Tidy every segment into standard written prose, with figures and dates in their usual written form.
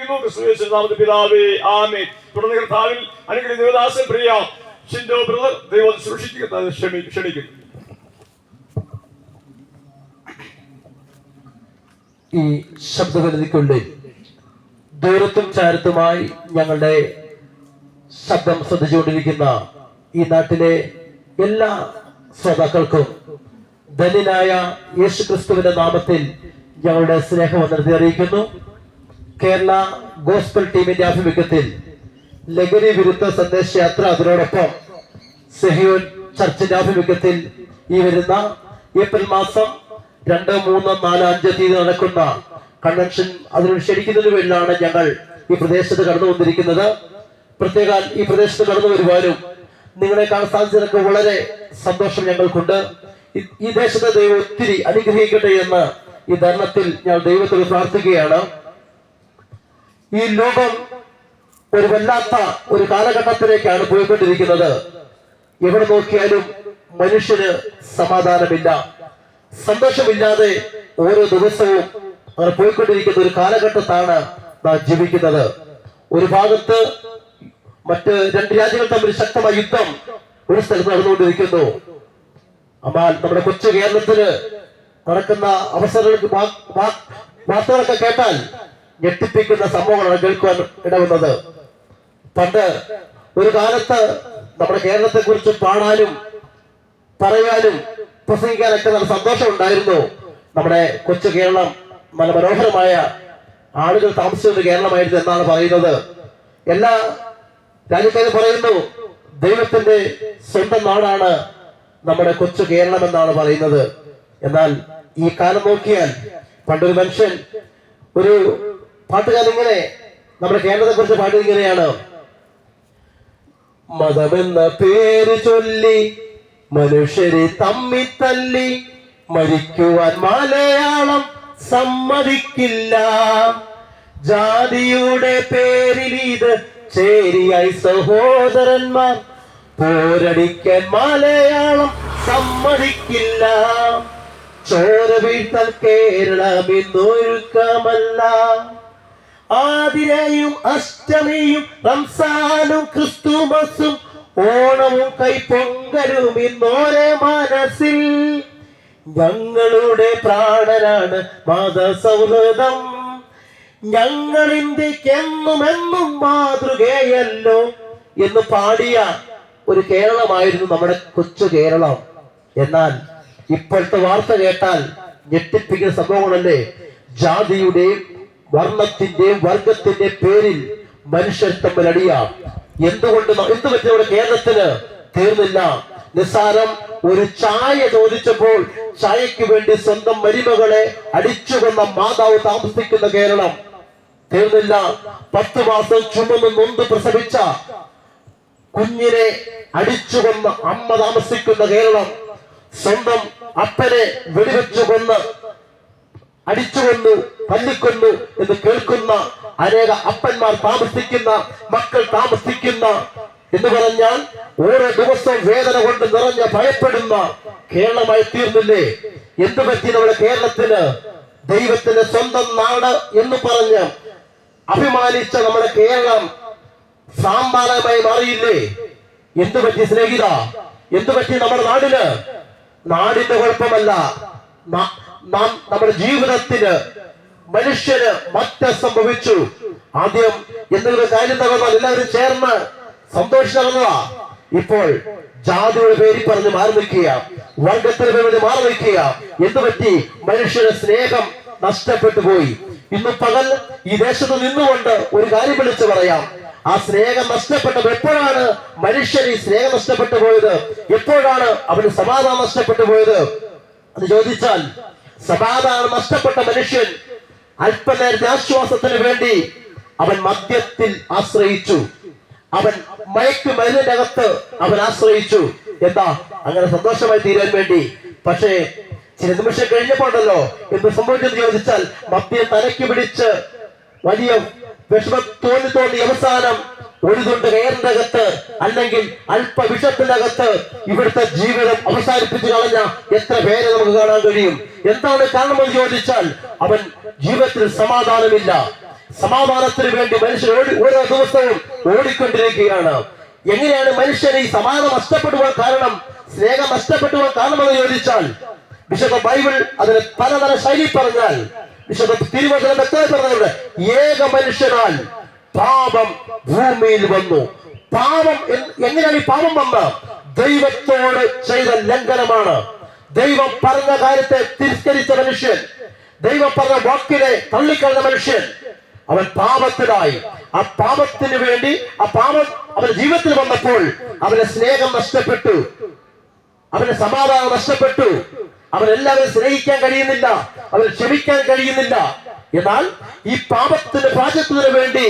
പ്രാർത്ഥിക്കുന്നു ക്രിസ്തുയേശുവിന്റെ നാമത്തിൽ പിതാവേ, ആമേൻ. തുടർന്ന് കർത്താവിൽ അനുഗ്രഹീത ദേവദാസൻ പ്രിയ ഷിൻഡോ ബ്രദർ ദൈവം സൂക്ഷിക്കുന്നത് ക്ഷണിക്കുന്നു. ഈ ശബ്ദപരിധിക്കുള്ളിൽ ദൂരത്തും ചാരത്തുമായി ഞങ്ങളുടെ ശബ്ദം ശ്രദ്ധിച്ചുകൊണ്ടിരിക്കുന്ന ഈ നാട്ടിലെ എല്ലാ ശ്രോതാക്കൾക്കും ധന്യനായ യേശു ക്രിസ്തുവിന്റെ നാമത്തിൽ ഞങ്ങളുടെ സ്നേഹവന്ദനത്തെ അറിയിക്കുന്നു. കേരള ഗോസ്പൽ ടീമിന്റെ ആഭിമുഖ്യത്തിൽ ലഹരി വിരുദ്ധ സന്ദേശയാത്ര, അതിനോടൊപ്പം സെഹിയോൻ ചർച്ചിന്റെ ആഭിമുഖ്യത്തിൽ ഈ വരുന്ന ഏപ്രിൽ മാസം 2, 3, 4, 5 തീയതി നടക്കുന്ന കൺവെൻഷൻ അതിനോട് ക്ഷണിക്കുന്നതിന് വേണ്ടിയാണ് ഞങ്ങൾ ഈ പ്രദേശത്ത് കടന്നു വന്നിരിക്കുന്നത്. പ്രത്യേക ഈ പ്രദേശത്ത് കടന്നു വരുവാനും നിങ്ങളെ കാണാൻ സാധിച്ചതൊക്കെ വളരെ സന്തോഷം ഞങ്ങൾക്കുണ്ട്. ഈ ദേശത്തെ ദൈവം ഒത്തിരി അനുഗ്രഹിക്കട്ടെ എന്ന് ഈ ധർമ്മത്തിൽ ഞാൻ ദൈവത്തോട് പ്രാർത്ഥിക്കുകയാണ്. ഈ ലോകം ഒരു വല്ലാത്ത ഒരു കാലഘട്ടത്തിലേക്കാണ് പോയിക്കൊണ്ടിരിക്കുന്നത്. എവിടെ നോക്കിയാലും മനുഷ്യന് സമാധാനമില്ല, സന്തോഷമില്ലാതെ ഓരോ ദിവസവും അങ്ങനെ പോയിക്കൊണ്ടിരിക്കുന്ന ഒരു കാലഘട്ടത്താണ് നാം ജീവിക്കുന്നത്. ഒരു ഭാഗത്ത് മറ്റ് 2 രാജ്യങ്ങൾ തമ്മിൽ ശക്തമായ യുദ്ധം ഒരു സ്ഥലത്ത് നടന്നുകൊണ്ടിരിക്കുന്നു. എന്നാൽ നമ്മുടെ കൊച്ചു കേരളത്തില് നടക്കുന്ന അവസരങ്ങൾക്ക് വാർത്തകളൊക്കെ കേട്ടാൽ ഞെട്ടിപ്പിക്കുന്ന സംഭവങ്ങളാണ് കേൾക്കുവാൻ ഇടവന്നത്. പണ്ട് ഒരു കാലത്ത് നമ്മുടെ കേരളത്തെ കുറിച്ച് പാടാനും പറയാനും പ്രസംഗിക്കാനൊക്കെ നല്ല സന്തോഷം ഉണ്ടായിരുന്നു. നമ്മുടെ കൊച്ചു കേരളം നല്ല മനോഹരമായ ആളുകൾ താമസിക്കുന്ന കേരളമായിരുന്നു എന്നാണ് പറയുന്നത്. എല്ലാ രാജ്യക്കാരും പറയുന്നു ദൈവത്തിന്റെ സ്വന്തം നാടാണ് നമ്മുടെ കൊച്ചു കേരളം എന്നാണ് പറയുന്നത്. എന്നാൽ ഈ കാലം നോക്കിയാൽ പണ്ടൊരു മനുഷ്യൻ, ഒരു പാട്ടുകാരൻ ഇങ്ങനെ നമ്മുടെ കേരളത്തെ കുറിച്ച് പാട്ട് ഇങ്ങനെയാണ്: മതമെന്ന പേര് ചൊല്ലി മനുഷ്യരെ തമ്മി തല്ലി മരിക്കുവാൻ മലയാളം സമ്മതിക്കില്ല. ജാതിയുടെ പേരിൽ ഇത് ചേരിയായി സഹോദരന്മാർ പോരടിക്കാൻ മലയാളം സമ്മതിക്കില്ല. ചോര വീഴ്ത്താൻ കേരളം ഇന്നൊരുക്കമല്ല. ആതിരയും അഷ്ടമിയും റംസാനും ക്രിസ്തുമസും ഓണവും കൈപ്പൊങ്കലും ഇന്നോരെ മനസ്സിൽ. ഞങ്ങളുടെ പ്രാണനാണ് മതസൗഹൃദം, ഞങ്ങൾ ഇന്ത്യക്കെന്നുമെന്നും മാതൃകയല്ലോ എന്ന് പാടിയ ഒരു കേരളമായിരുന്നു നമ്മുടെ കൊച്ചു കേരളം. എന്നാൽ ഇപ്പോഴത്തെ വാർത്ത കേട്ടാൽ ഞെട്ടിപ്പിക്കുന്ന സംഭവങ്ങളല്ലേ. ജാതിയുടെയും വർണ്ണത്തിന്റെയും വർഗത്തിന്റെ പേരിൽ മനുഷ്യർ തമ്മിൽ അടിയാം. എന്ത് പറ്റി നമ്മുടെ കേരളത്തിന് തീർന്നില്ല. നിസ്സാരം ഒരു ചായ ചോദിച്ചപ്പോൾ ചായക്ക് വേണ്ടി സ്വന്തം മരുമകളെ അടിച്ചുകൊന്ന മാതാവ് താമസിക്കുന്ന കേരളം തീർന്നില്ല. 10 മാസം ചുമന്ന് നൊന്ത് പ്രസവിച്ച കുഞ്ഞിനെ അടിച്ചുകൊന്ന അമ്മ താമസിക്കുന്ന കേരളം, സ്വന്തം അപ്പനെ വെടിവെച്ചു കൊന്ന് അടിച്ചുകൊന്നു തല്ലിക്കൊന്നു എന്ന് കേൾക്കുന്ന അനേക അപ്പന്മാർ താമസിക്കുന്ന, മക്കൾ താമസിക്കുന്ന, എന്ന് പറഞ്ഞാൽ ഓരോ ദിവസവും വേദന കൊണ്ട് നിറഞ്ഞ ഭയപ്പെടുന്ന കേരളമായി തീർന്നില്ലേ. എന്തു പറ്റി നമ്മുടെ കേരളത്തിന്? ദൈവത്തിന്റെ സ്വന്തം നാട് എന്ന് പറഞ്ഞ് അഭിമാനിച്ച നമ്മുടെ കേരളം സാമ്പാരമായി മാറിയില്ലേ? എന്തു പറ്റി സ്നേഹിത? എന്തു പറ്റി നമ്മുടെ നാടിന്? നാടിന്റെ കുഴപ്പമല്ല, നമ്മുടെ ജീവിതത്തിന്, മനുഷ്യന് മാറ്റം സംഭവിച്ചു. ആദ്യം എന്തെങ്കിലും കാര്യം തകർന്നാൽ എല്ലാവരും ചേർന്ന് സന്തോഷിച്ചതാ. ഇപ്പോൾ ജാതിയുടെ പേരിൽ പറഞ്ഞ് മാറി നിൽക്കുക, വർഗത്തിന് പേരിൽ മാറി നിൽക്കുക. എന്തു പറ്റി? മനുഷ്യന് സ്നേഹം നഷ്ടപ്പെട്ടു പോയി. ഇന്ന് പകൽ ഈ ദേശത്ത് നിന്നുകൊണ്ട് ഒരു കാര്യം വിളിച്ചു പറയാം. ആ സ്നേഹം നഷ്ടപ്പെട്ടത് എപ്പോഴാണ്? മനുഷ്യന് ഈ സ്നേഹം നഷ്ടപ്പെട്ടു പോയത് എപ്പോഴാണ്? അവന് സമാധാനം നഷ്ടപ്പെട്ടു പോയത് എന്ന് ചോദിച്ചാൽ, സമാധാനം നഷ്ടപ്പെട്ട മനുഷ്യൻ അല്പനേരത്തെ ആശ്വാസത്തിന് വേണ്ടി അവൻ മദ്യത്തിൽ ആശ്രയിച്ചു, അവൻ മയക്കുമരുന്നിന്റെ അകത്ത് അവൻ ആശ്രയിച്ചു. എന്താ? അങ്ങനെ സന്തോഷമായി തീരാൻ വേണ്ടി. പക്ഷേ ചില നിമിഷം കഴിഞ്ഞപ്പോണ്ടല്ലോ എന്ത് സംഭവിച്ചെന്ന് ചോദിച്ചാൽ, മദ്യം തലയ്ക്ക് പിടിച്ച് വലിയ വിഷമം തോന്നി അവസാനം ഒരു തുണ്ട് കയറിന്റെ അകത്ത് അല്ലെങ്കിൽ അല്പ വിഷത്തിന്റെ അകത്ത് ഇവിടുത്തെ ജീവിതം അവസാനിപ്പിച്ചു കളഞ്ഞ എത്ര പേരെ നമുക്ക് കാണാൻ കഴിയും. എന്താണ് കാരണമെന്ന് ചോദിച്ചാൽ, അവൻ ജീവിതത്തിൽ സമാധാനമില്ല. സമാധാനത്തിന് വേണ്ടി മനുഷ്യൻ ഓരോ ദിവസവും ഓടിക്കൊണ്ടിരിക്കുകയാണ്. എങ്ങനെയാണ് മനുഷ്യന് ഈ സമാധാനം നഷ്ടപ്പെടുവാൻ കാരണം, സ്നേഹം നഷ്ടപ്പെടുവാൻ കാരണമെന്ന് ചോദിച്ചാൽ, വിശുദ്ധ ബൈബിൾ അതിന് പലതര ശൈലി പറഞ്ഞാൽ, വിശുദ്ധ തിരുവചനം വ്യക്തമായി പറഞ്ഞത്, ഏക മനുഷ്യനാൽ പാപം ഭൂമിയിൽ വന്നു. പാപം എങ്ങനെയാണ് ഈ പാപം വന്ന? ദൈവത്തോട് ചെയ്ത ലംഘനമാണ്. ദൈവം പറഞ്ഞ കാര്യത്തെ തിരസ്കരിച്ച മനുഷ്യൻ, ദൈവം പറഞ്ഞ വാക്കിനെ തള്ളിക്കളഞ്ഞ മനുഷ്യൻ, അവൻ പാപത്തിലായി. ആ പാപത്തിന് വേണ്ടി ആ പാപം അവന്റെ ജീവിതത്തിൽ വന്നപ്പോൾ അവന്റെ സ്നേഹം നഷ്ടപ്പെട്ടു, അവന്റെ സമാധാനം നഷ്ടപ്പെട്ടു, അവനെല്ലാവരും സ്നേഹിക്കാൻ കഴിയുന്നില്ല, അവന് ക്ഷമിക്കാൻ കഴിയുന്നില്ല. എന്നാൽ ഈ പാപത്തിന്റെ പ്രായശ്ചിത്തത്തിന് വേണ്ടി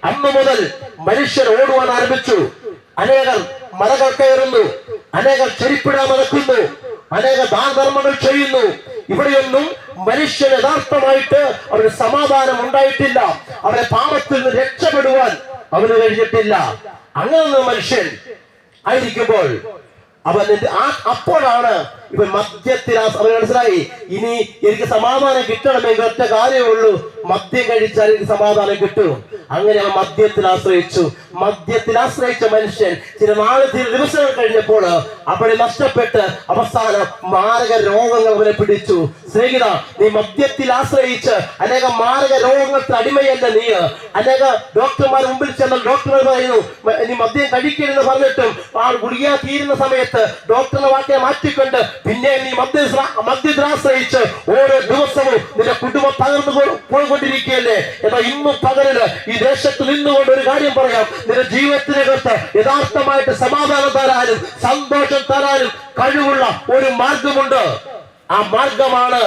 അന്നു മുതൽ മനുഷ്യർ ഓടുവാൻ ആരംഭിച്ചു. അനേകർ മലകൾ കയറുന്നു, അനേകർ ചെരിപ്പിടാൻ നടക്കുന്നു, അനേക ദാനധർമ്മങ്ങൾ ചെയ്യുന്നു. ഇവിടെയൊന്നും മനുഷ്യൻ യഥാർത്ഥമായിട്ട് അവന് സമാധാനം ഉണ്ടായിട്ടില്ല. അവരെ പാപത്തിൽ നിന്ന് രക്ഷപ്പെടുവാൻ അവന് കഴിഞ്ഞിട്ടില്ല. അങ്ങനെ മനുഷ്യൻ ആയിരിക്കുമ്പോൾ അപ്പോഴാണ് ഇവൻ മദ്യത്തിൽ അവന് മനസ്സിലായി, ഇനി എനിക്ക് സമാധാനം കിട്ടണമെങ്കിൽ ഒറ്റ കാര്യമേ ഉള്ളൂ, മദ്യം കഴിച്ചാൽ എനിക്ക് സമാധാനം കിട്ടും. അങ്ങനെ അവൻ മദ്യത്തിൽ ആശ്രയിച്ചു. മദ്യത്തിൽ ആശ്രയിച്ച മനുഷ്യൻ ചില ദിവസങ്ങൾ കഴിഞ്ഞപ്പോൾ അവിടെ നഷ്ടപ്പെട്ട് അവസാനം മാരക രോഗങ്ങൾ അവനെ പിടിച്ചു. സ്നേഹിത, നീ മദ്യത്തിൽ ആശ്രയിച്ച് അനേക മാരക രോഗങ്ങൾക്ക് അടിമയല്ല നീ. അനേക ഡോക്ടർമാർ മുമ്പിൽ ചെന്നാൽ ഡോക്ടർമാർ പറയുന്നു നീ മദ്യം കഴിക്കരുതെന്ന് പറഞ്ഞിട്ടും ആ ഗുളിക തീരുന്ന സമയത്ത് ഡോക്ടറുടെ വാക്കിനെ മാറ്റിക്കൊണ്ട് പിന്നെ നീ മദ്യത്തിൽ ആശ്രയിച്ച് ഓരോ ദിവസവും നിന്റെ കുടുംബം തകർന്നു പോയിക്കൊണ്ടിരിക്കുകയല്ലേ. എന്നാൽ ഇന്നും പകലില് ഈ ദേശത്ത് നിന്നുകൊണ്ട് ഒരു കാര്യം പറയാം, നിന്റെ ജീവിതത്തിനകത്ത് യഥാർത്ഥമായിട്ട് സമാധാനം തരാനും സന്തോഷം തരാനും കഴിവുള്ള ഒരു മാർഗമുണ്ട്. ആ മാർഗമാണ്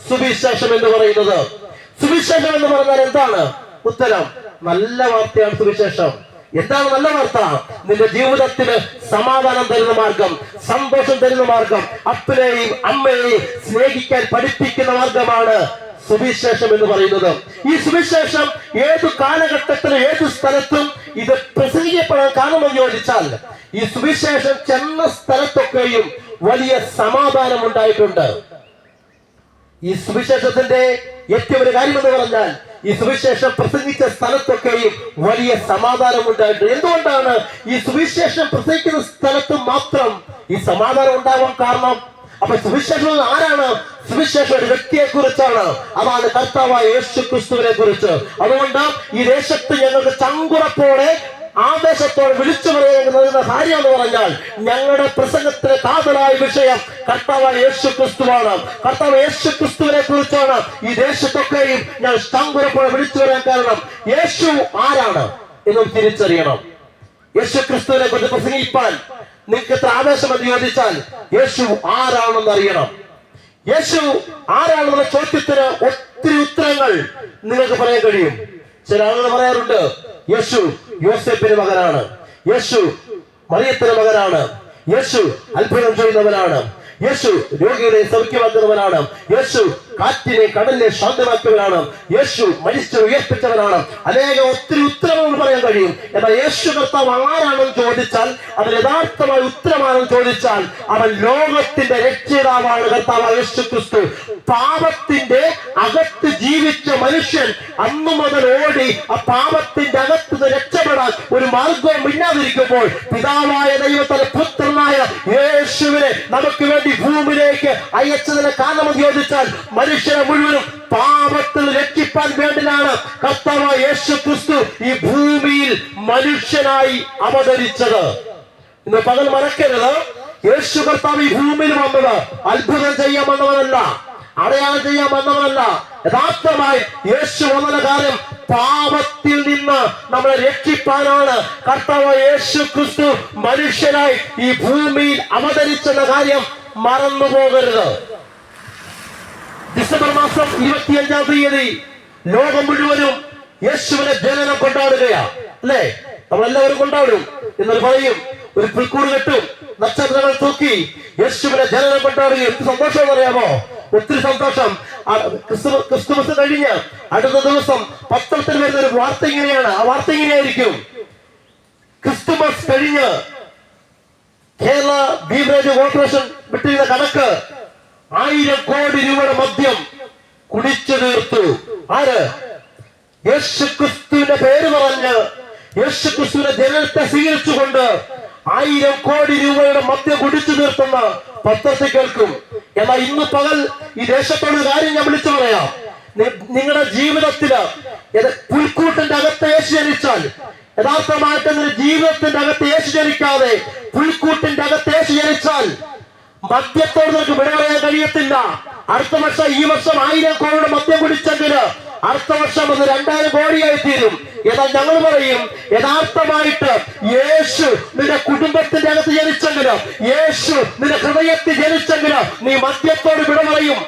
സുവിശേഷം എന്ന് പറയുന്നത്. സുവിശേഷം എന്ന് പറഞ്ഞാൽ എന്താണ്? ഉത്തരം നല്ല വാർത്തയാണ് സുവിശേഷം. എന്താണ് നല്ല വാർത്ത? നിന്റെ ജീവിതത്തിന് സമാധാനം തരുന്ന മാർഗം, സന്തോഷം തരുന്ന മാർഗം, അപ്പനെയും അമ്മയെയും സ്നേഹിക്കാൻ പഠിപ്പിക്കുന്ന മാർഗമാണ് സുവിശേഷം എന്ന് പറയുന്നത്. ഈ സുവിശേഷം ഏതു കാലഘട്ടത്തിലും ഏതു സ്ഥലത്തും ഇത് പ്രസംഗിക്കപ്പെടാൻ കാരണമെന്ന് ചോദിച്ചാൽ, ഈ സുവിശേഷം ചെന്ന സ്ഥലത്തൊക്കെയും വലിയ സമാധാനം ഉണ്ടായിട്ടുണ്ട്. ഈ സുവിശേഷത്തിന്റെ ഏറ്റവും ഒരു കാര്യം എന്ന് പറഞ്ഞാൽ, ഈ സുവിശേഷം പ്രസംഗിച്ച സ്ഥലത്തൊക്കെയും വലിയ സമാധാനം ഉണ്ടായിട്ടുണ്ട്. എന്തുകൊണ്ടാണ് ഈ സുവിശേഷം പ്രസംഗിക്കുന്ന സ്ഥലത്ത് മാത്രം ഈ സമാധാനം ഉണ്ടാവാൻ കാരണം? അപ്പൊ സുവിശേഷം ആരാണ്? സുവിശേഷം ഒരു വ്യക്തിയെ കുറിച്ചാണ്. അതാണ് കർത്താവായ യേശു ക്രിസ്തുവിനെ കുറിച്ച്. അതുകൊണ്ട് ഈ ദേശത്ത് ഞങ്ങൾക്ക് ചങ്കുറപ്പോടെ ആവേശത്തോടെ വിളിച്ചു പറയുന്ന കാര്യം എന്ന് പറഞ്ഞാൽ, ഞങ്ങളുടെ പ്രസംഗത്തിന് കാതലായ വിഷയം കർത്താവായ യേശു ക്രിസ്തുവാണ്. കർത്താവ് യേശു ക്രിസ്തുവിനെ കുറിച്ചാണ് ഈ ദേശത്തൊക്കെയും ഞാൻ ചങ്കുറപ്പോടെ വിളിച്ചു പറയാൻ കാരണം. യേശു ആരാണ് എന്നും തിരിച്ചറിയണം. യേശു ക്രിസ്തുവിനെ കുറിച്ച് പ്രസംഗിപ്പാൻ നിങ്ങൾക്ക് എത്ര ആവേശമെന്ന് ചോദിച്ചാൽ, യേശു ആരാണെന്ന് അറിയണം. യേശു ആരാണെന്നുള്ള ചോദ്യത്തിന് ഒത്തിരി ഉത്തരങ്ങൾ നിങ്ങൾക്ക് പറയാൻ കഴിയും. ചില ആളുകൾ പറയാറുണ്ട്, യേശു യോസേപ്പിന്റെ മകനാണ്, യേശു മറിയത്തിന്റെ മകനാണ്, യേശു അത്ഭുതം ചെയ്യുന്നവനാണ്, യേശു രോഗികളെ സൗഖ്യമാക്കുന്നവനാണ്, യേശു കാറ്റിനെ കടലിനെ ശാന്തമാക്കിയവനാണ്, യേശു മരിച്ചു ഉയർപ്പിച്ചവനാണ്. ഒത്തിരി ഉത്തരവുകൾ പറയാൻ കഴിയും. എന്നാൽ യേശു കർത്താവ് ആരാണെന്ന് ചോദിച്ചാൽ, അവൻ യഥാർത്ഥമായ ഉത്തരമാണെന്ന് ചോദിച്ചാൽ, അവൻ ലോകത്തിന്റെ രക്ഷിതാവാണ്. കർത്താവ് യേശു ക്രിസ്തു പാപത്തിന്റെ അകത്ത് ജീവിച്ച മനുഷ്യൻ അന്നു മുതൽ ഓടി ആ പാപത്തിന്റെ അകത്ത് രക്ഷപ്പെടാൻ ഒരു മാർഗവും ഇല്ലാതിരിക്കുമ്പോൾ പിതാവായ ദൈവത്തിന്റെ പുത്രനായ യേശുവിനെ നമുക്ക് വേണ്ടി ഭൂമിയിലേക്ക് അയച്ചതിന് കാരണമെന്ന് ചോദിച്ചാൽ, മനുഷ്യരെ മുഴുവനും പാപത്തിൽ രക്ഷിപ്പാൻ വേണ്ടിയാണ് കർത്താവായ യേശു ക്രിസ്തു ഈ ഭൂമിയിൽ മനുഷ്യനായി അവതരിച്ചത്. ഇന്ന് പകൽ മറക്കരുത്, യേശു കർത്താവ് ഈ ഭൂമിയിൽ വന്നത് അത്ഭുതം ചെയ്യാൻ വന്നവനല്ല, അടയാളം ചെയ്യാൻ വന്നവനല്ല. യഥാർത്ഥമായി യേശു വന്ന കാര്യം പാപത്തിൽ നിന്ന് നമ്മളെ രക്ഷിപ്പാനാണ്. കർത്താവ് യേശു ക്രിസ്തു മനുഷ്യനായി ഈ ഭൂമിയിൽ അവതരിച്ചെന്ന കാര്യം മറന്നു പോകരുത്. ഡിസംബർ മാസം 25-ാം തീയതി ലോകം മുഴുവനും യേശുവിന്റെ ജനനം കൊണ്ടാടുകയാ, അല്ലേ? നമ്മളെല്ലാവരും കൊണ്ടാടും. എന്നൊരു പറയും, ഒരു പുൽക്കൂട് കെട്ടും, നക്ഷത്രങ്ങൾ തൂക്കി യേശുവിന്റെ ജനനം കൊണ്ടാടുകയും എന്ത് സന്തോഷം അറിയാമോ? ഒത്തിരി സന്തോഷം. ക്രിസ്തുമസ് കഴിഞ്ഞ് അടുത്ത ദിവസം പത്രത്തിൽ വരുന്ന ഒരു വാർത്ത ഇങ്ങനെയാണ്. ആ വാർത്ത ഇങ്ങനെയായിരിക്കും: ക്രിസ്തുമസ് കഴിഞ്ഞ് കേരള ബീവറേജ് കോർപ്പറേഷൻ വിട്ടിരുന്ന കണക്ക് 1000 കോടി രൂപയുടെ മദ്യം കുടിച്ചു തീർത്തു. ആര്? യേശു ക്രിസ്തുവിന്റെ പേര് പറഞ്ഞ് യേശു ക്രിസ്തുവിന്റെ ജനനത്തെ സ്വീകരിച്ചുകൊണ്ട് 1000 കോടി രൂപയുടെ മദ്യം കുടിച്ചു നിർത്തുന്ന പത്രത്തിൽ കേൾക്കും. എന്നാൽ ഇന്ന് പകൽ ഈ ദേശത്തോട് കാര്യം ഞാൻ വിളിച്ചു പറയാം. നിങ്ങളുടെ ജീവിതത്തില് പുൽക്കൂട്ടിന്റെ അകത്ത് യേശു ജനിച്ചാൽ, യഥാർത്ഥമായിട്ട് നിങ്ങളുടെ ജീവിതത്തിന്റെ അകത്ത് യേശു ജനിക്കാതെ പുൽക്കൂട്ടിന്റെ അകത്ത് യേശു ജനിച്ചാൽ മദ്യത്തോട് നമുക്ക് വിട പറയാൻ കഴിയത്തില്ല. അടുത്ത വർഷം, ഈ വർഷം 1000 കോടിയുടെ മദ്യം കുടിച്ചെങ്കില് അടുത്ത വർഷം അത് 2000 കോടിയായി തീരും. എന്നാൽ ഞങ്ങൾ പറയും, യഥാർത്ഥമായിട്ട് യേശു നിന്റെ കുടുംബത്തിന്റെ അകത്ത് ജനിച്ചെങ്കില്, യേശു നിന്റെ ഹൃദയത്തിൽ ജനിച്ചെങ്കില് നീ മദ്യത്തോട് വിട പറയും,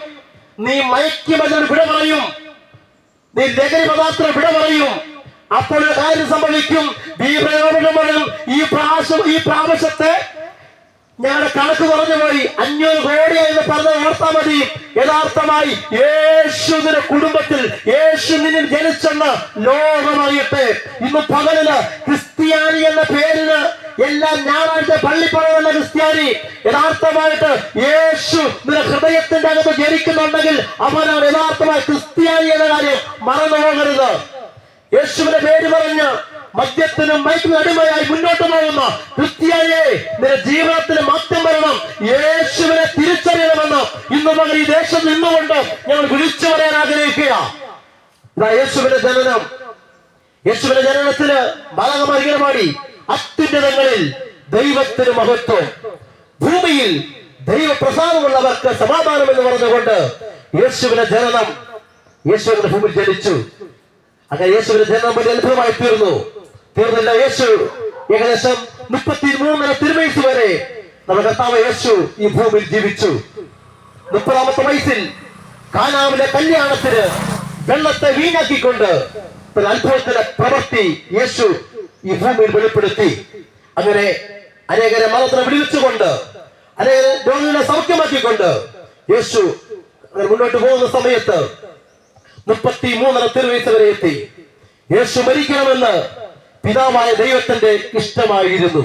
നീ മയക്കുമരുന്നിന് വിട പറയും, നീ ലഹരി പദാർത്ഥത്തിന് വിട പറയും. അപ്പോൾ ഒരു കാര്യം സംഭവിക്കും. ഈ പ്രാവശ്യത്തെ ഞങ്ങളുടെ കണക്ക് പറഞ്ഞു പോയി 500 കോടിയായി എന്ന് പറഞ്ഞത് ഓർത്താ മതി. യഥാർത്ഥമായി യേശുവിന്റെ കുടുംബത്തിൽ യേശു നിന്നിൽ ജനിച്ചെന്ന് ലോകമറിയട്ടെ. ഇന്ന് പകലില് ക്രിസ്ത്യാനി എന്ന പേരിന് എല്ലാ ഞായറാഴ്ച പള്ളി പോകുന്ന ക്രിസ്ത്യാനി, യഥാർത്ഥമായിട്ട് യേശു നിന്റെ ഹൃദയത്തിന്റെ അകത്ത് ജനിക്കുന്നുണ്ടെങ്കിൽ അവനാണ് യഥാർത്ഥമായി ക്രിസ്ത്യാനി എന്ന കാര്യം മറന്നു പോകരുത്. യേശുവിന്റെ പേര് പറഞ്ഞ് മദ്യത്തിനും മയക്കിനും അടിമയായി മുന്നോട്ട് പോകുന്ന ക്രിസ്ത്യാനിയെ, നിന്റെ ജീവിതത്തിന് മാറ്റം വരണം, യേശുവിനെ തിരിച്ചറിയണമെന്ന് ഇന്ന് മകൾ ഈ ദേശത്ത് നിന്നുകൊണ്ട് ഞങ്ങൾ വിളിച്ചു പറയാൻ ആഗ്രഹിക്കുക. ഇതാ യേശുവിന്റെ ജനനം. യേശുവിന്റെ ജനനത്തിന് ബാലകമാരികൾ പാടി, അത്യുന്നതങ്ങളിൽ ദൈവത്തിന് മഹത്വം, ഭൂമിയിൽ ദൈവപ്രസാദമുള്ളവർക്ക് സമാധാനം എന്ന് പറഞ്ഞുകൊണ്ട് യേശുവിന്റെ ജനനം, യേശുവിന്റെ ഭൂമിയിൽ ജനിച്ചു. അങ്ങനെ യേശുവിന്റെ ജനനം വലിയ അത്ഭുതമായി തീർന്നില്ല. യേശു ഏകദേശം 33 തിരുവയസ്സ് വരെ നമ്മുടെ കർത്താവ് യേശു ഈ ഭൂമിയിൽ ജീവിച്ചു. 30ാമത്തെ വയസ്സിൽ കാനാവിലെ കല്യാണത്തിന് വെള്ളത്തെ വീഞ്ഞാക്കിക്കൊണ്ട് ഒരു അത്ഭുതത്തിന്റെ പ്രവൃത്തി യേശു ഈ ഭൂമിയിൽ വെളിപ്പെടുത്തി. അങ്ങനെ അനേകരെ മതത്തിനെ വിളിച്ചുകൊണ്ട്, അനേക രോഗികളെ സൗഖ്യമാക്കിക്കൊണ്ട് യേശു മുന്നോട്ട് പോകുന്ന സമയത്ത് 33 തിരുവയസ്സ് വരെ എത്തി. യേശു മരിക്കണമെന്ന് പിതാവായ ദൈവത്തിന്റെ ഇഷ്ടമായിരുന്നു.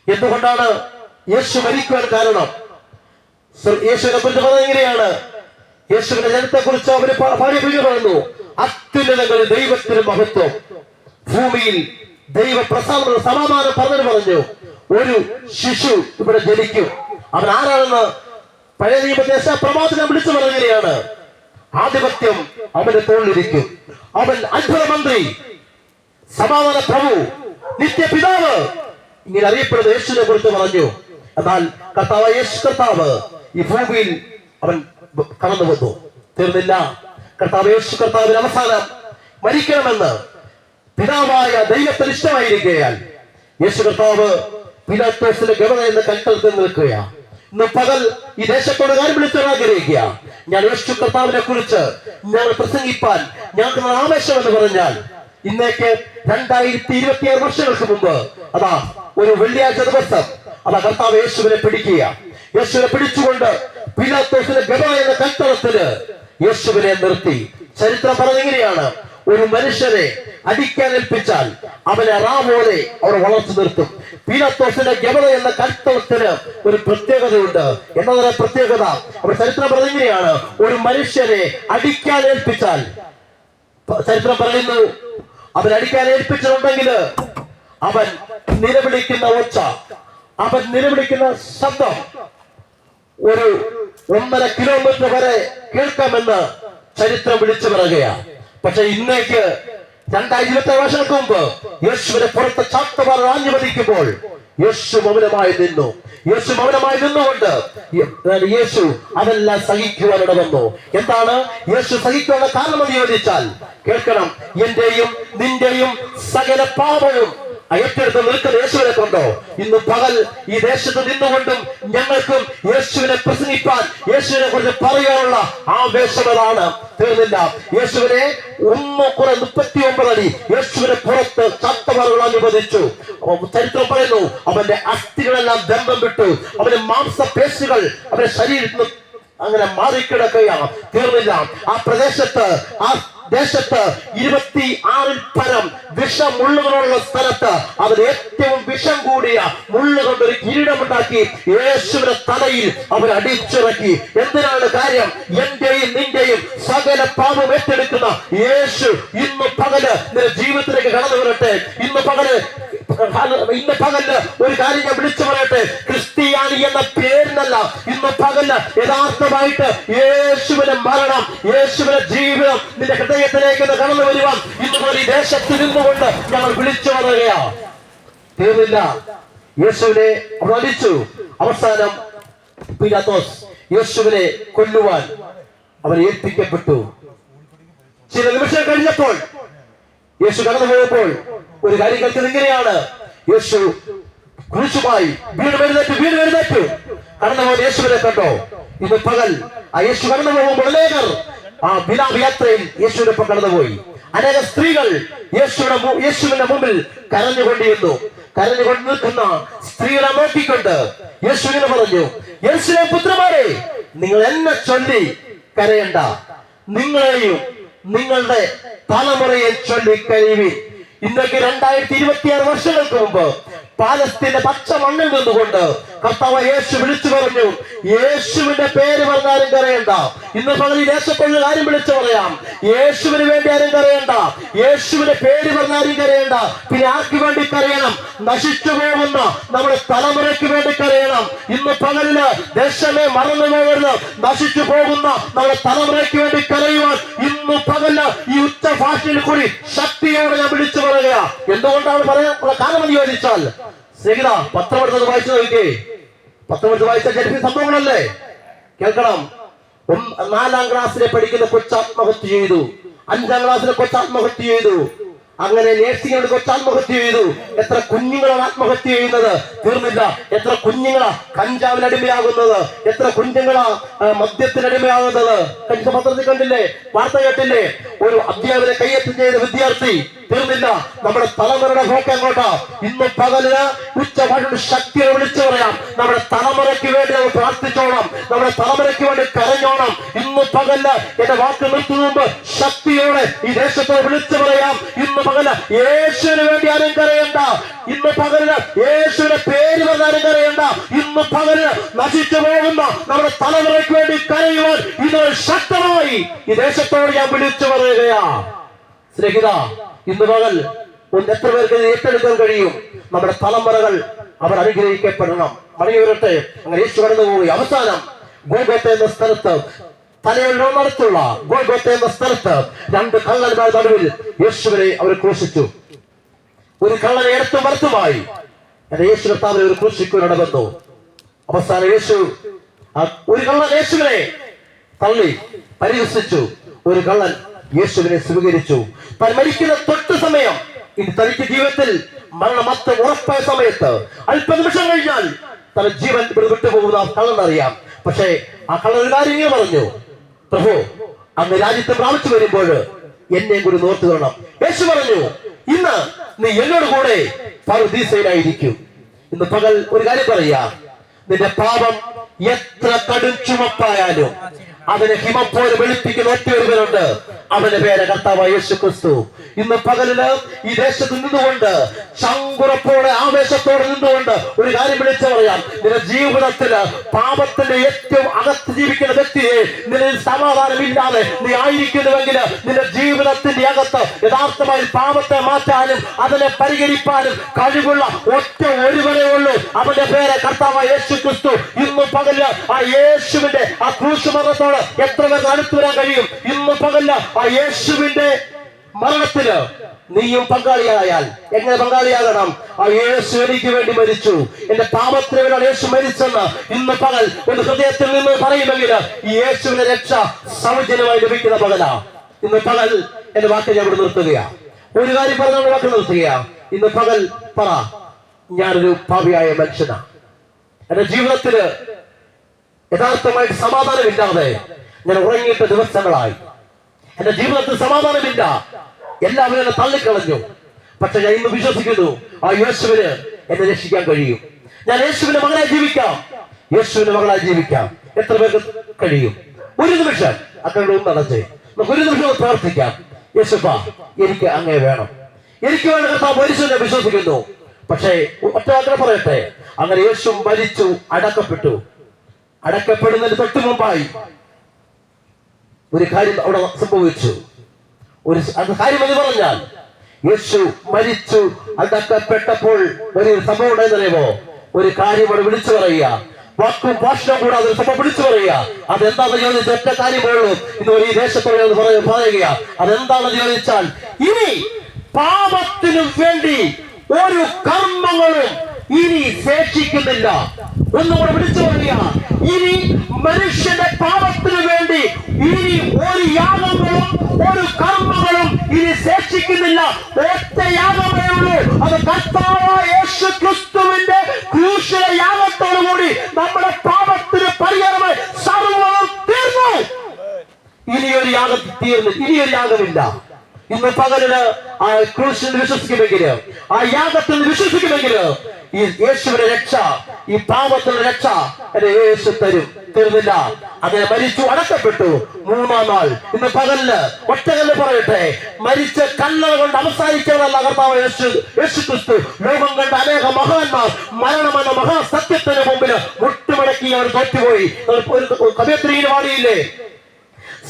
എന്തുകൊണ്ടാണ് യേശു മരിക്കുവാൻ കാരണം? യേശുവിനെ കുറിച്ച് പറഞ്ഞത് എങ്ങനെയാണ്? യേശുവിന്റെ ജനത്തെ കുറിച്ച് അവര് പാടിയ പറഞ്ഞു, അത്യുന്നതങ്ങളിൽ ദൈവത്തിന് മഹത്വം, ഭൂമിയിൽ ദൈവപ്രസാദമുള്ള സമാധാനം പറഞ്ഞു. ഒരു ശിശു ഇവിടെ ജനിക്കും. അവൻ ആരാണെന്ന് പഴയ നിയമത്തെ പ്രവാചകൻ വിളിച്ചു പറഞ്ഞതാണ്. ആധിപത്യം അവന്റെ തോളിലിരിക്കും, അവൻ അത്ഭുത മന്ത്രി, സമാധാന പ്രഭു, നിത്യപിതാവ്, ഇങ്ങനെ അറിയപ്പെടുന്ന യേശുവിനെ കുറിച്ച് പറഞ്ഞു. എന്നാൽ കർത്താവ് യേശു കർത്താവ് ഈ ഭൂമിയിൽ അവൻ കടന്നു വന്നു. തീർന്നില്ല. കർത്താവ് യേശു കർത്താവിന് അവസാനം മരിക്കണമെന്ന് പിതാവായ ദൈവത്തിന് ഇഷ്ടമായിരിക്കയാൽ യേശു കർത്താവ് പീലാത്തോസിന്റെ ഗവണ എന്ന കൽക്കലത്തിൽ നിൽക്കുകയാണ്. ഇന്ന് പകൽ ഈ ദേശത്തോട് കാര്യം വിളിച്ചാൽ ആഗ്രഹിക്കുക. ഞാൻ യേശു കർത്താവിനെ കുറിച്ച് ഞങ്ങൾ പ്രസംഗിപ്പാൻ ഞങ്ങൾക്ക് ആവേശം എന്ന് പറഞ്ഞാൽ, ഇന്നേക്ക് 2026 വർഷങ്ങൾക്ക് മുമ്പ് അതാ ഒരു വെള്ളിയാഴ്ച ദിവസം അതാ കർത്താവ് യേശുവിനെ പിടിക്കുക. യേശുവിനെ പിടിച്ചുകൊണ്ട് പീലാത്തോസിന്റെ ഗവണ എന്ന കൽത്തളത്തില് യേശുവിനെ നിർത്തി. ചരിത്രം പറഞ്ഞെങ്ങനെയാണ്? ഒരു മനുഷ്യനെ അടിക്കാൻ ഏൽപ്പിച്ചാൽ അവനെ പോലെ അവർ വളർച്ചു നിർത്തും. പീലാത്തോസിന്റെ ഗവണ എന്ന കൽത്തളത്തിന് ഒരു പ്രത്യേകതയുണ്ട്. എന്നതിന്റെ പ്രത്യേകത അവർ ചരിത്രം പറഞ്ഞെങ്ങനെയാണ്? ഒരു മനുഷ്യനെ അടിക്കാൻ ഏൽപ്പിച്ചാൽ, ചരിത്രം പറയുന്നു, അവൻ അടിക്കാൻ ഏൽപ്പിച്ചിട്ടുണ്ടെങ്കിൽ അവൻ നിലവിളിക്കുന്ന ഒച്ച, അവൻ നിലവിളിക്കുന്ന ശബ്ദം ഒരു 1.5 കിലോമീറ്റർ വരെ കേൾക്കാമെന്ന് ചരിത്രം വിളിച്ചു പറയുകയാണ്. പക്ഷെ ഇന്നേക്ക് 2027 വർഷങ്ങൾക്ക് മുമ്പ് യേശുവിനെ പുറത്ത് ചാത്തമാർ ആഞ്ഞുമതിക്കുമ്പോൾ യേശു മൗനമായി നിന്നു. യേശു മൗനമായി നിന്നുകൊണ്ട് യേശു അതെല്ലാം സഹിക്കുവാനിട വന്നു. എന്താണ് യേശു സഹിക്കാനുള്ള കാരണം എന്ന് ചോദിച്ചാൽ, കേൾക്കണം, എന്റെയും നിന്റെയും സകല പാപവും ഏറ്റെടുത്ത് നിൽക്കുന്ന യേശുവിനെ കൊണ്ടോ ഇന്ന് പകൽ ഈ ദേശത്ത് നിന്നുകൊണ്ടും ഞങ്ങൾക്കും യേശുവിനെ പ്രസംഗിപ്പാൻ, യേശുവിനെ കുറിച്ച് പറയാനുള്ള ആവേശമതാണ്. തീർന്നില്ല. യേശുവിനെ 39 അടി യേശുവിനെ പുറത്ത് ചത്തവറുകൾ അനുവദിച്ചു. ചരിത്രം പറയുന്നു, അവന്റെ അസ്ഥികളെല്ലാം ബന്ധം വിട്ടു, അവന്റെ മാംസപേശികൾ അവന്റെ ശരീരത്തിൽ അങ്ങനെ മാറിക്കിടക്കുകയാണ്. തീർന്നില്ല. ആ പ്രദേശത്ത്, ആ ദേശത്ത് 26 പരം വിഷമുള്ളുകളുള്ള സ്ഥലത്ത് അവൻ ഏറ്റവും വിഷം കൂടിയ ഹാലലുയ മുള്ളുകൊണ്ടൊരു കിരീടമുണ്ടാക്കി യേശുവിന്റെ തലയിൽ അവർ അടിച്ചിറക്കി. എന്തിനാണ് കാര്യം? എന്റെയും നിന്റെയും സകല പാപം ഏറ്റെടുക്കുന്ന യേശു ഇന്ന് പകല് നിന്റെ ജീവിതത്തിലേക്ക് കടന്നു വരട്ടെ. ഇന്ന് പകല് ഒരു കാര്യം ഞാൻ വിളിച്ചു പറയട്ടെ, ക്രിസ്ത്യാനി എന്ന പേരിനല്ല, ഇന്ന് പകല് യഥാർത്ഥമായിട്ട് യേശുവിന്റെ മരണം, യേശുവിന്റെ ജീവിതം നിന്റെ ഹൃദയത്തിലേക്ക് കടന്നു വരുവാൻ ഇന്നുപോലെ ഈ ദേശത്ത് നിന്നുകൊണ്ട് ഞങ്ങൾ വിളിച്ചു പറയുകയാ. തീർന്നില്ല, യേശുവിനെ വധിച്ചു. അവസാനം പീലാത്തോസ് യേശുവിനെ കൊല്ലുവാൻ അവൻ ഏൽപ്പിക്കപ്പെട്ടു. ചില നിമിഷം കഴിഞ്ഞപ്പോൾ യേശു കടന്നു പോയപ്പോൾ ഒരു കാര്യം കേൾക്കുന്നത് ഇങ്ങനെയാണ്. യേശു കുരിശുമായി വീണെഴുന്നേറ്റു കടന്നു പോകുന്ന യേശുവിനെ കണ്ടോ? ഇന്ന് പകൽ ആ യേശു കടന്നു പോകുമ്പോൾ അനേകർ ആ വിലാപയാത്രയിൽ യേശുവിനൊപ്പം കടന്നുപോയി. അനേക സ്ത്രീകൾ യേശുവിന്റെ മുമ്പിൽ കരഞ്ഞുകൊണ്ടിരുന്നു. കരഞ്ഞുകൊണ്ട് നിൽക്കുന്ന സ്ത്രീകളെ നോക്കിക്കൊണ്ട് യേശു ഇങ്ങനെ പറഞ്ഞു, യെരൂശലേം പുത്രന്മാരെ, നിങ്ങൾ എന്നെ ചൊല്ലി കരയണ്ട, നിങ്ങളെയും നിങ്ങളുടെ തലമുറയെ ചൊല്ലി കഴിയുവിൻ. ഇന്നൊക്കെ 2026 വർഷങ്ങൾക്ക് മുമ്പ് പാലസ്തീന്റെ പച്ച മണ്ണിൽ നിന്നുകൊണ്ട് കർത്താവ് യേശു വിളിച്ചു പറഞ്ഞു, യേശുവിന്റെ പേര് പറഞ്ഞാലും കരയണ്ട. ഇന്ന് പകൽ ഈ ദേശത്തുള്ള കാര്യം വിളിച്ചു പറയാം, യേശുവിന് വേണ്ടി ആരും കരയണ്ട, യേശുവിന്റെ പേര് പറഞ്ഞാലും കരയണ്ട. പിന്നെ ആർക്ക് വേണ്ടി കരയണം? നശിച്ചു പോകുന്ന നമ്മുടെ തലമുറയ്ക്ക് വേണ്ടി കരയണം. ഇന്ന് പകലില് ദേശമേ മറന്നു പോകരുത്. നശിച്ചു പോകുന്ന നമ്മുടെ തലമുറയ്ക്ക് വേണ്ടി കരയുവാൻ ഇന്ന് പകല് ഈ ഉച്ചഭാഷയിൽ കൂടി ശക്തിയോടെ ഞാൻ വിളിച്ചു പറയുക. എന്തുകൊണ്ടാണ് പറയാനുള്ള കാരണം എന്ന് ചോദിച്ചാൽ, സ്നേഹിത, പത്രം എടുത്തത് വായിച്ചു നോക്കിയേ. പത്രം എടുത്ത് വായിച്ച ജനപ്രിയ സംഭവങ്ങളല്ലേ? കേൾക്കണം. 4ാം ക്ലാസ്സിലെ പഠിക്കുന്ന കൊച്ചാത്മഹത്യ ചെയ്തു, 5ാം ക്ലാസ്സിലെ കൊച്ചാത്മഹത്യ ചെയ്തു, അങ്ങനെ നേഴ്സിംഗിനോട് കൊച്ചാത്മഹത്യ ചെയ്തു. എത്ര കുഞ്ഞുങ്ങളാണ് ആത്മഹത്യ ചെയ്യുന്നത്? തീർന്നില്ല. എത്ര കുഞ്ഞുങ്ങളാ കഞ്ചാവിനടിമയാകുന്നത്? എത്ര കുഞ്ഞുങ്ങളാ മദ്യത്തിനടിമയാകുന്നത്? കഴിഞ്ഞ പത്രത്തിൽ കണ്ടില്ലേ, വാർത്ത കേട്ടില്ലേ? ഒരു അധ്യാപകനെ കയ്യെത്തി ചെയ്ത വിദ്യാർത്ഥി. തീർന്നില്ല. നമ്മുടെ തലമുറയുടെ പോക്ക് എങ്ങോട്ടാ? ഇന്ന് പകലിന് ഉച്ചഭാഷയുടെ ശക്തിയെ വിളിച്ചു പറയാം, നമ്മുടെ തലമുറയ്ക്ക് വേണ്ടി നമ്മൾ പ്രാർത്ഥിച്ചോണം, നമ്മുടെ തലമുറയ്ക്ക് വേണ്ടി കരഞ്ഞോണം. ഇന്ന് പകല് എന്റെ വാക്ക് നിർത്തുന്ന മുമ്പ് ശക്തിയോടെ ഈ ദേശത്തെ വിളിച്ചു പറയാം, ഇന്ന് പകല് യേശുവിന് വേണ്ടി ആരും കരയണ്ട. ഇന്ന് പകലിന് യേശുവിന്റെ പേര് പറഞ്ഞാലും കരയണ്ട. ഇന്ന് പകലിന് നശിച്ചു പോകുന്ന നമ്മുടെ തലമുറയ്ക്ക് വേണ്ടി കരയുവാൻ ഇന്ന് ശക്തമായി ഈ ദേശത്തോട് ഞാൻ വിളിച്ചു പറയുകയാ. സ്നേഹിത, ഇന്ന് പകൽ എത്ര പേർക്ക് ഏറ്റെടുക്കാൻ കഴിയും? നമ്മുടെ തലമുറകൾ അവർ അനുഗ്രഹിക്കപ്പെടണം. മടങ്ങി വരട്ടെ. അങ്ങനെ യേശു കടന്നു പോയി. അവസാനം ഗോൽഗോത്ത എന്ന സ്ഥലത്ത്, തലയോടടുത്തുള്ള ഗോൽഗോത്ത എന്ന സ്ഥലത്ത് 2 കള്ളന്മാർ നടുവിൽ യേശുവിനെ അവർ ക്രൂശിച്ചു. ഒരു കള്ളനെ ഇടത്തും വലത്തുമായി യേശു കർത്താവിനെ ഒരു ക്രൂശിക്കുവാൻ വന്നു. അവസാനം യേശു ഒരു കള്ളൻ യേശുവിനെ തള്ളി പരിഹസിച്ചു, ഒരു കള്ളൻ യേശുവിനെ സ്വീകരിച്ചു. താൻ മരിക്കുന്ന തൊട്ട് സമയം, ഇനി തനിക്ക് ജീവിതത്തിൽ മരണമത്ത് ഉറപ്പായ സമയത്ത് അല്പനിമിഷം കഴിഞ്ഞാൽ തന്റെ ജീവൻ വിട്ടുപോകുന്ന കള്ളനറിയാം. പക്ഷേ ആ കള്ളൻ ഒരു കാര്യം പറഞ്ഞു, പ്രഭു, അങ്ങ് രാജ്യത്ത് പ്രാപിച്ചു വരുമ്പോൾ എന്നെയും കൂടി നോർത്തു കാണണം. യേശു പറഞ്ഞു, ഇന്ന് നീ എന്നോട് കൂടെ പറുദീസയിലായിരിക്കും. ഇന്ന് പകൽ ഒരു കാര്യം പറയാ, നിന്റെ പാപം എത്ര കടും ചുമപ്പായാലും അതിനെ ഹിമം പോലെ വെളുപ്പിക്കുന്ന ഒറ്റയൊരുവനുണ്ട്, അവന്റെ പേര് കർത്താവായ യേശു ക്രിസ്തു. ഇന്ന് പകലില് ഈ ദേശത്ത് നിന്നുകൊണ്ട് ചങ്കുറപ്പോടെ ആവേശത്തോടെ നിന്നുകൊണ്ട് ഒരു കാര്യം വിളിച്ചു പറയാം, നിന്റെ ജീവിതത്തില് പാപത്തിന്റെ ഏറ്റവും അകത്ത് ജീവിക്കുന്ന വ്യക്തിയെ നിന്നിൽ സമാധാനമില്ലാതെ നീ ആയിരിക്കുന്നുവെങ്കിൽ നിന്റെ ജീവിതത്തിന്റെ അകത്ത് യഥാർത്ഥമായി പാപത്തെ മാറ്റാനും അതിനെ പരിഹരിപ്പാനും കഴിവുള്ള ഒറ്റ ഒരുവനേ ഉള്ളൂ, അവന്റെ പേര് കർത്താവായ യേശു ക്രിസ്തു. ഇന്ന് പകല് ആ യേശുവിന്റെ ആ ക്രൂശുമരണത്തോട് എത്ര പേർക്ക് അടുത്തു വരാൻ കഴിയും? ഇന്ന് പകല് ആ യേശുവിന്റെ മരണത്തില് നീയും പങ്കാളിയായാൽ എങ്ങനെ പങ്കാളിയാകണം? ആ യേശു എനിക്ക് വേണ്ടി മരിച്ചു, എന്റെ പാപത്തിന് വേണ്ടിയാണ് യേശു മരിച്ചെന്ന് ഇന്ന് പകൽ ഒരു ഹൃദയത്തിൽ നിന്ന് പറയുമെങ്കിൽ ഈ യേശുവിന്റെ രക്ഷ സൗജന്യമായി ലഭിക്കുന്ന പകലാ. ഇന്ന് പകൽ എന്റെ വാക്ക് ഞാൻ ഇവിടെ നിർത്തുകയാ. ഒരു കാര്യം പറഞ്ഞ വാക്ക് നിർത്തുകയാ. ഇന്ന് പകൽ പറ, ഞാനൊരു പാപിയായ മനുഷ്യനാ. എന്റെ ജീവിതത്തില് യഥാർത്ഥമായിട്ട് സമാധാനമില്ലാതെ ഞാൻ ഉറങ്ങിയിട്ട് ദിവസങ്ങളായി. എന്റെ ജീവിതത്തിൽ സമാധാനമില്ല, എല്ലാവരും എന്നെ തള്ളിക്കളഞ്ഞു. പക്ഷെ ഞാൻ ഇന്ന് വിശ്വസിക്കുന്നു, ആ യേശുവിന് എന്നെ രക്ഷിക്കാൻ കഴിയും. ഞാൻ യേശുവിന്റെ മകളായി ജീവിക്കാം, യേശുവിന്റെ മകളായി ജീവിക്കാം. എത്ര പേർക്ക് കഴിയും? ഒരു നിമിഷം അക്കടെ നടച്ചേ, നമുക്ക് ഒരു നിമിഷം പ്രാർത്ഥിക്കാം. യേശുപ്പാ, എനിക്ക് അങ്ങേ വേണം, എനിക്ക് വേണ്ട കർത്താവ് മരിച്ചു ഞാൻ വിശ്വസിക്കുന്നു. പക്ഷേ ഒറ്റ വാക്കിനെ പറയട്ടെ, അങ്ങനെ യേശു മരിച്ചു, അടക്കപ്പെട്ടു. അടക്കപ്പെടുന്നതിന് തൊട്ടു മുമ്പായി ഒരു കാര്യം അവിടെ സംഭവിച്ചു. കാര്യം എന്ന് പറഞ്ഞാൽ യേശു മരിച്ചു അടക്കപ്പെട്ടപ്പോൾ ഒരു സംഭവം ഉണ്ടായെന്നറിയുമോ? ഒരു കാര്യം അവിടെ വിളിച്ചു പറയുക, വാക്കും ഭാഷണം കൂടാതെ ഒരു സംഭവം വിളിച്ചു പറയുക. അതെന്താണെന്ന് ചോദിച്ചാൽ ഒറ്റ കാര്യമുള്ളൂ, ഇന്ന് ഈ ദേശത്തോട് പറയുക. അതെന്താണെന്ന് ചോദിച്ചാൽ, ഇനി പാപത്തിനു വേണ്ടി ഒരു കർമ്മങ്ങളും ഇനി ശേഷിക്കുന്നില്ല. ഒന്നുകൂടെ വിളിച്ചു പറയുക, ഇനി മനുഷ്യന്റെ പാപത്തിനു വേണ്ടി ഇനി ഒരു യാഗങ്ങളും ഒരു കർമ്മങ്ങളും ഇനി ശേഷിക്കുന്നില്ല. ഒറ്റ യാഗമേ ഉള്ളൂ, അത് കർത്താവായ യേശു ക്രിസ്തുവിന്റെ ക്രൂശിലെ യാഗത്തോടുകൂടി നമ്മുടെ പാപത്തിന് പരിഹാരമായി സർവ്വം തീർന്നു. ഇനിയൊരു യാഗം തീർന്നു, ഇനിയൊരു യാഗമില്ല. ഇന്ന് പകലിന് ആ ക്രൂശിൽ വിശ്വസിക്കുമെങ്കിൽ, ആ യാഗത്തിൽ വിശ്വസിക്കുമെങ്കിൽ, ഈ യേശുവിന്റെ രക്ഷ, ഈ പാപത്തിന്റെ രക്ഷ എന്നെ യേശു തരും. തീർന്നില്ല, അങ്ങനെ മരിച്ചു, അടക്കപ്പെട്ടു. മൂന്നാം നാൾ ഇന്ന് പകലിന് ഒറ്റകല്ല് പറയട്ടെ, മരിച്ച കല്ലറ കൊണ്ട് അവസാനിച്ചവരല്ല കർത്താവ് യേശു ക്രിസ്തു. ലോകം കണ്ട അനേക മഹാന്മാർ മരണമെന്ന മഹാസത്യത്തിന് മുമ്പിൽ മുട്ടുമടക്കി അവർ തോറ്റുപോയി. കവയത്രിയിൽ പാടിയില്ലേ,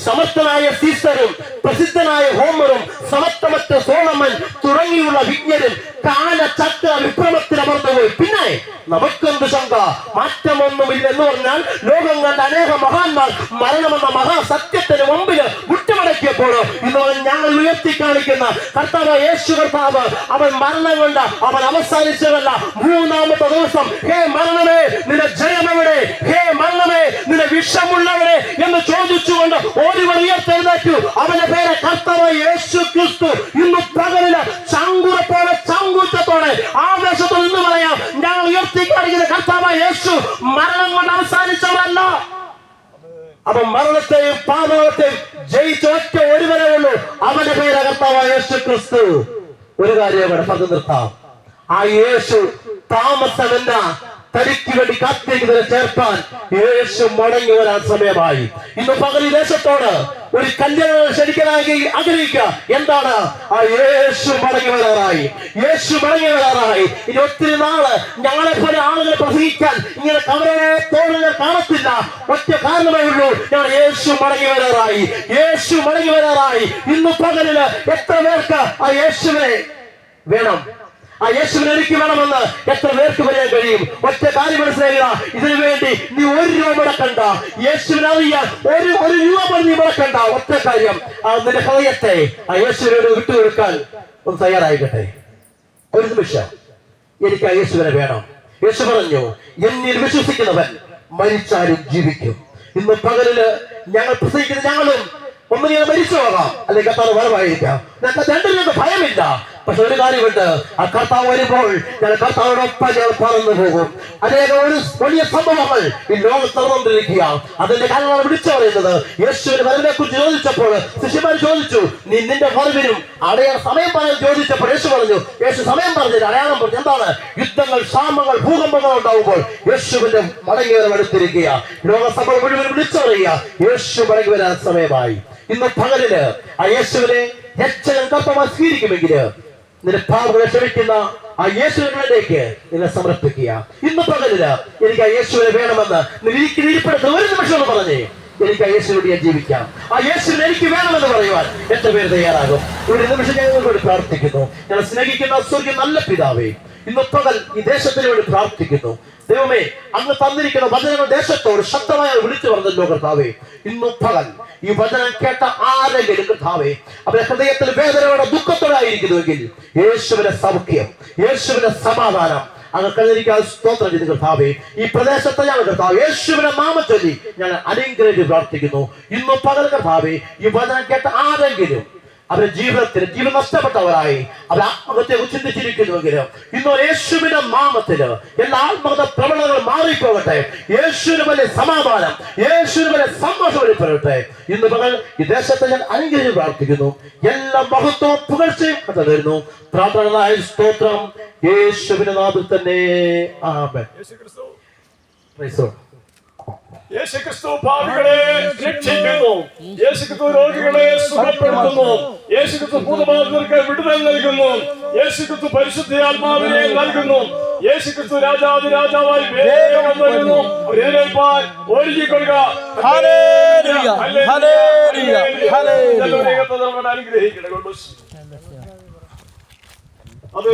സമർത്ഥനായ സീസറും പ്രസിദ്ധനായ ഹോമറും സമർത്ഥമറ്റ സോളമൻ തുടങ്ങിയുള്ള വിജ്ഞരും കാലചക്ര വിഭ്രമത്തിനമർന്നുപോയി. പിന്നെ നമുക്കെന്ത് ശങ്ക? മാറ്റമൊന്നുമില്ല എന്ന് പറഞ്ഞാൽ ലോകം കണ്ട അനേക മഹാന്മാർ മരണമെന്ന മഹാസത്യത്തിന് മുമ്പിൽ മുട്ടുമടക്കിയപ്പോൾ ഇന്ന് ഞങ്ങൾ ഉയർത്തി കാണിക്കുന്ന കർത്താവ് യേശു കർത്താവ്, അവൻ മരണം കൊണ്ട് അവൻ അവസാനിച്ചതല്ല. മൂന്നാമത്തെ ദിവസം, ഹേ മരണമേ നിന്റെ ജയമെവിടെ, ഹേ മരണമേ നിന്റെ വിഷമുള്ളവരെ എന്ന് ചോദിച്ചുകൊണ്ട് ഓടിവർ ഉയർത്തെഴുന്നേറ്റു. അവന്റെ പേര് കർത്താവ് യേശു ക്രിസ്തു. ഇന്ന് പകലില് ചങ്കുറപ്പോടെ ചങ്കൂറ്റത്തോടെ ആവേശത്തോടെ ഇന്ന് പറയാം, ഞങ്ങൾ ഉയർത്തി കാണിക്കുന്ന കർത്താവ് യേശു മരണം കൊണ്ട് അവസാനിച്ചവരല്ല. അപ്പൊ മരണത്തെയും പാപത്തെയും ജയിച്ച ഒറ്റ ഒരുവരേ ഉള്ളൂ, അവന്റെ പേര് കർത്താവ് യേശു ക്രിസ്തു. ഒരു കാര്യം കൂടെ പറഞ്ഞു നിർത്താം, ആ യേശു താമസമെന്ന തനിക്ക് വേണ്ടി കാത്തിരിക്കുന്നതിനെ ചേർക്കാൻ യേശു മടങ്ങി വരാൻ സമയമായി. ഇന്ന് പകൽ ദേശത്തോട് ഒരു കല്യാണം ക്ഷണിക്കാനായി ആഗ്രഹിക്കുക. എന്താണ്? ആ യേശു മടങ്ങി വരാറായി, യേശു മടങ്ങി വരാറായി. ഇനി ഒത്തിരി നാള് ഞങ്ങളെ പോലെ ആളുകളെ പ്രസംഗിക്കാൻ ഇങ്ങനെ കവരെ തോന്നുകൾ കാണത്തില്ല. ഒറ്റ കാരണമേ ഉള്ളൂ, ഞങ്ങൾ യേശു മടങ്ങി വരാറായി, യേശു മടങ്ങി വരാറായി. ഇന്ന് പകലില് എത്ര പേർക്ക് ആ യേശുവിനെ വേണം, ആ യേശുവിനെ എനിക്ക് വേണമെന്ന് എത്ര പേർക്ക് പറയാൻ കഴിയും? ഒറ്റ കാര്യം മനസ്സിലാക്കുക, ഇതിനു വേണ്ടി നീ 1 രൂപ മുടക്കണ്ട, യേശുവിനെ അറിയാൻ ഒരു രൂപ പോലും നീ മുടക്കണ്ട. ഒറ്റ കാര്യം, നിന്റെ ഹൃദയത്തെ ആ യേശുവിനോട് വിട്ടുകൊടുക്കാൻ ഒന്ന് തയ്യാറായിക്കട്ടെ. ഒരു നിമിഷം, എനിക്ക് ആ യേശുവിനെ വേണം. യേശു പറഞ്ഞു, എന്നിൽ വിശ്വസിക്കുന്നവൻ മരിച്ചാലും ജീവിക്കും. ഇന്ന് പകലില് ഞങ്ങൾ പ്രസംഗിക്കുന്ന ഞങ്ങളും ഒന്നിനെ മരിച്ചു പോകാം, അല്ലെങ്കിൽ കർത്താവ് വരവായിരിക്കാം. രണ്ടിനും ഭയമില്ല. പക്ഷെ ഒരു കാര്യമുണ്ട്, ആ കർത്താവ് വരുമ്പോൾ ഞാൻ കർത്താവിനൊപ്പം ഞാൻ പറന്നു പോകും. അനേകം വലിയ സംഭവങ്ങൾ ഈ ലോകത്ത് നടന്നുകൊണ്ടിരിക്കുക. അതിന്റെ കാരണമാണ് വിളിച്ചു പറയുന്നത്. യേശുവിന്റെ വരവിനെ കുറിച്ച് ചോദിച്ചപ്പോൾ ശിഷ്യന്മാർ ചോദിച്ചു, നീ നിന്റെ വരവിനും അടയാള സമയം പറയാൻ ചോദിച്ചപ്പോൾ യേശു പറഞ്ഞു, യേശു സമയം പറഞ്ഞില്ല, അടയാളം പറഞ്ഞു. എന്താണ്? യുദ്ധങ്ങൾ, ക്ഷാമങ്ങൾ, ഭൂകമ്പങ്ങൾ ഉണ്ടാവുമ്പോൾ യേശുവിന്റെ മടങ്ങി വരവെടുത്തിരിക്കുക. ലോകസഭ മുഴുവൻ വിളിച്ചു പറയുക, യേശു മടങ്ങി വരാൻ സമയമായി. ഇന്ന് പകലില് ആ യേശുവിനെ രക്ഷകൻ കർത്താവ് സ്വീകരിക്കുമെങ്കിൽ നിന്റെ പാപങ്ങളെ ക്ഷമിക്കുന്ന ആ യേശുവിലേക്ക് നിന്നെ സമർപ്പിക്കുക. ഇന്ന് പകലില് എനിക്ക് ആ യേശുവിനെ വേണമെന്ന് ഇരിപ്പെടുത്തുന്ന ഒരു നിമിഷം എന്ന് പറഞ്ഞേ, എനിക്ക് ആ യേശുവിനോട് ഞാൻ ജീവിക്കാം, ആ യേശുവിനെ എനിക്ക് വേണമെന്ന് പറയുവാൻ എത്ര പേര് തയ്യാറാകും? ഒരു നിമിഷം ഞാൻ നിങ്ങളോട് പ്രാർത്ഥിക്കുന്നു. ഞാൻ സ്നേഹിക്കുന്ന സ്വർഗ്ഗ നല്ല പിതാവേ, ഇന്ന് പകൽ ഈ ദേശത്തിന് വേണ്ടി പ്രാർത്ഥിക്കുന്നു. ദൈവമേ, അങ്ങ് തന്നിരിക്കുന്ന വചനങ്ങൾ ദേശത്തോട് ശക്തമായി വിളിച്ചു പറഞ്ഞല്ലോ കർത്താവേ. ഇന്ന് പകൽ ഈ വചനം കേട്ട ആരെങ്കിലും കർത്താവേ അവരുടെ ഹൃദയത്തിൽ വേദനയോടെ ദുഃഖത്തോടായിരിക്കുന്നുവെങ്കിൽ യേശുവിന്റെ സൗഖ്യം, യേശുവിന്റെ സമാധാനം അങ്ങ് കഴിഞ്ഞിരിക്കാൻ സ്തോത്രം ചെയ്ത് കർത്താവേ. ഈ പ്രദേശത്തെ ഞാൻ കർത്താവ് യേശുവിന്റെ നാമം ചൊല്ലി ഞാൻ അനുഗ്രഹിച്ച് പ്രാർത്ഥിക്കുന്നു. ഇന്ന് പകൽ കർത്താവേ ഈ വചനം കേട്ട ആരെങ്കിലും അവരുടെ ജീവിതത്തിൽ ജീവൻ നഷ്ടപ്പെട്ടവരായി അവർ ആത്മഹത്യ ചിന്തിച്ചിരിക്കുന്നുവെങ്കിലും ഇന്ന് യേശുവിന്റെ നാമത്തില് എല്ലാ ആത്മഹത്യ പ്രവണതകളും മാറിപ്പോകട്ടെ. യേശുവിന് വലിയ സമാധാനം, യേശുവിന് വലിയ സന്തോഷം വെളിപ്പെടട്ടെ. ഇന്ന് പകൽ ഈ ദേശത്തെ ഞാൻ അനുഗ്രഹിച്ച് പ്രാർത്ഥിക്കുന്നു. എല്ലാ മഹത്വവും പുകഴ്ചയും തരുന്നു. പ്രാർത്ഥനകളായ സ്തോത്രം യേശുവിന്റെ നാമത്തിൽ തന്നെ. ആമേൻ. യേശുക്രിസ്തു പാപികളെ രക്ഷിക്കുന്നു. യേശുക്രിസ്തു രോഗികളെ സുഖപ്പെടുത്തുന്നു. യേശുക്രിസ്തു ഭൂതബാധിതർക്ക് വിടുതൽ നൽകുന്നു. യേശുക്രിസ്തു പരിശുദ്ധാത്മാവിനെ നൽകുന്നു. യേശുക്രിസ്തു രാജാവായി വേഗം വന്നിരുന്നു. എതിരേൽപ്പാൻ ഒരുങ്ങിക്കൊള്ളുക. അനുഗ്രഹിക്കട്ടെ. അത്